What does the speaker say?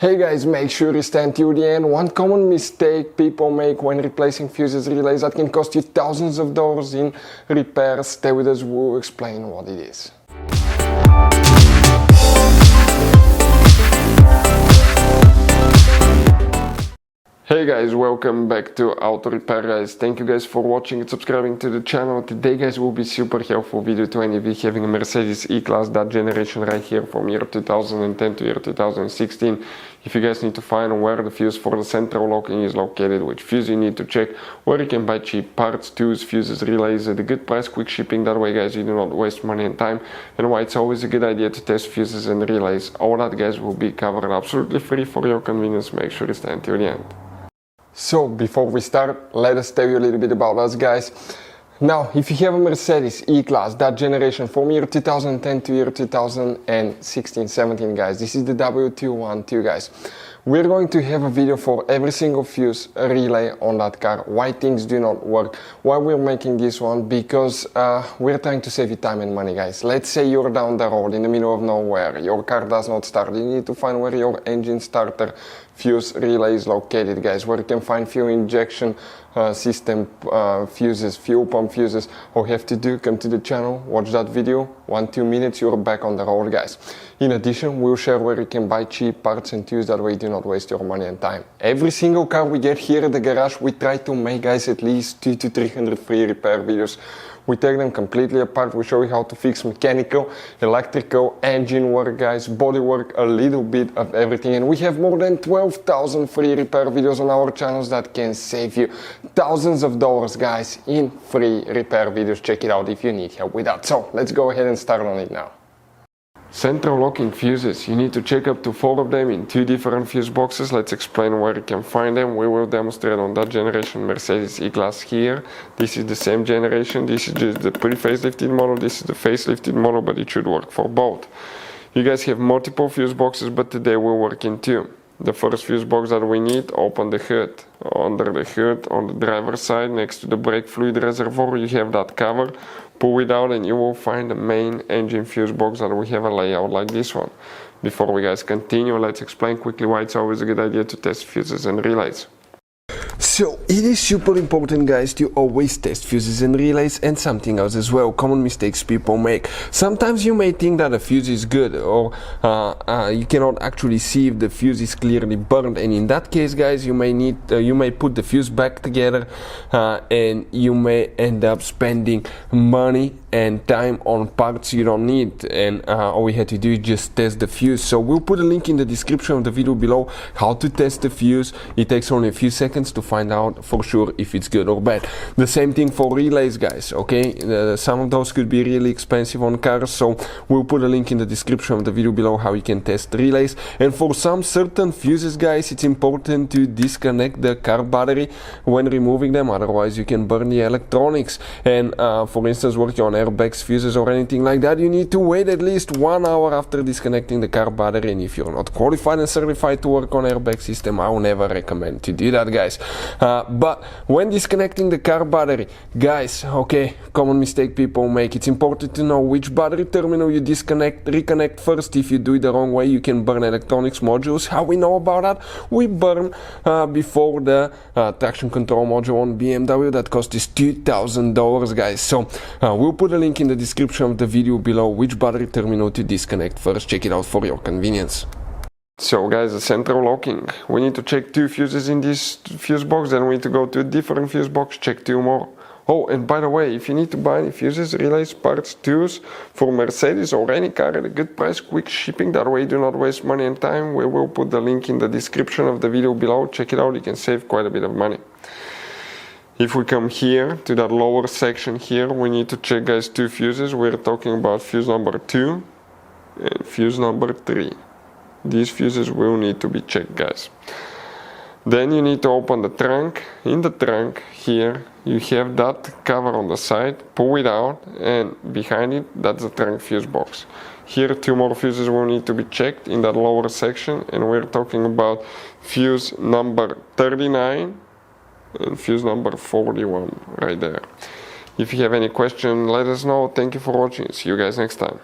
Hey guys, make sure you stand till the end. One common mistake people make when replacing fuses relays that can cost you thousands of dollars in repairs. Stay with us, we'll explain what it is. Hey guys, welcome back to Auto Repair guys. Thank you guys for watching and subscribing to the channel. Today guys will be super helpful video to any of you having a Mercedes E-Class, that generation right here from year 2010 to year 2016. If you guys need to find where the fuse for the central locking is located, which fuse you need to check, where you can buy cheap parts, tools, fuses, relays at a good price, quick shipping, that way guys you do not waste money and time, and why it's always a good idea to test fuses and relays. All that guys will be covered absolutely free for your convenience. Make sure you stay until the end. So before we start, let us tell you a little bit about us guys. Now, if you have a Mercedes E-Class, that generation from year 2010 to year 2016-17 guys, this is the W212 guys. We're going to have a video for every single fuse relay on that car, why things do not work, why we're making this one, because we're trying to save you time and money guys. Let's say you're down the road in the middle of nowhere, your car does not start, you need to find where your engine starter fuse relay is located guys, where you can find fuel injection system fuses, fuel pump fuses. All you have to do, come to the channel, watch that video, 1-2 minutes, you're back on the road guys. In addition, we'll share where you can buy cheap parts and tools, that way you do not waste your money and time. Every single car we get here at the garage, we try to make guys at least 200 to 300 free repair videos. We take them completely apart, we show you how to fix mechanical, electrical, engine work guys, body work, a little bit of everything. And we have more than 12,000 free repair videos on our channels that can save you thousands of dollars guys in free repair videos. Check it out if you need help with that. So let's go ahead and start on it now. Central locking fuses, you need to check up to 4 of them in 2 different fuse boxes. Let's explain where you can find them. We will demonstrate on that generation Mercedes E-Class here. This is the same generation, this is just the pre-facelifted model, this is the facelifted model, but it should work for both. You guys have multiple fuse boxes, but today we'll work in 2. The first fuse box that we need, open the hood. Under the hood, on the driver's side, next to the brake fluid reservoir, you have that cover. Pull it out and you will find the main engine fuse box that we have a layout like this one. Before we guys continue, let's explain quickly why it's always a good idea to test fuses and relays. So it is super important guys to always test fuses and relays, and something else as well, common mistakes people make. Sometimes you may think that a fuse is good, or you cannot actually see if the fuse is clearly burned, and in that case guys you may put the fuse back together and you may end up spending money and time on parts you don't need, and all we had to do is just test the fuse. So we'll put a link in the description of the video below how to test the fuse. It takes only a few seconds to find out for sure if it's good or bad. The same thing for relays guys, okay? Some of those could be really expensive on cars, so we'll put a link in the description of the video below how you can test relays. And for some certain fuses guys, it's important to disconnect the car battery when removing them, otherwise you can burn the electronics. And for instance, working on airbags, fuses or anything like that, you need to wait at least 1 hour after disconnecting the car battery. And if you're not qualified and certified to work on airbag system, I will never recommend to do that guys. But when disconnecting the car battery guys, okay, common mistake people make, it's important to know which battery terminal you reconnect first. If you do it the wrong way, you can burn electronics modules. How we know about that? We burn before the traction control module on BMW that cost us $2,000 guys. So we'll put a link in the description of the video below which battery terminal to disconnect first. Check it out for your convenience. So guys, the central locking, we need to check 2 fuses in this fuse box, then we need to go to a different fuse box, check 2 more. Oh, and by the way, if you need to buy any fuses, relays, parts, tools for Mercedes or any car at a good price, quick shipping, that way you do not waste money and time, we will put the link in the description of the video below. Check it out, you can save quite a bit of money. If we come here to that lower section here, we need to check guys 2 fuses. We're talking about fuse number 2 and fuse number 3. These fuses will need to be checked guys. Then you need to open the trunk. In the trunk here you have that cover on the side, pull it out, and behind it that's the trunk fuse box. Here 2 more fuses will need to be checked in that lower section, and we're talking about fuse number 39 and fuse number 41 right there. If you have any question, let us know. Thank you for watching. See you guys next time.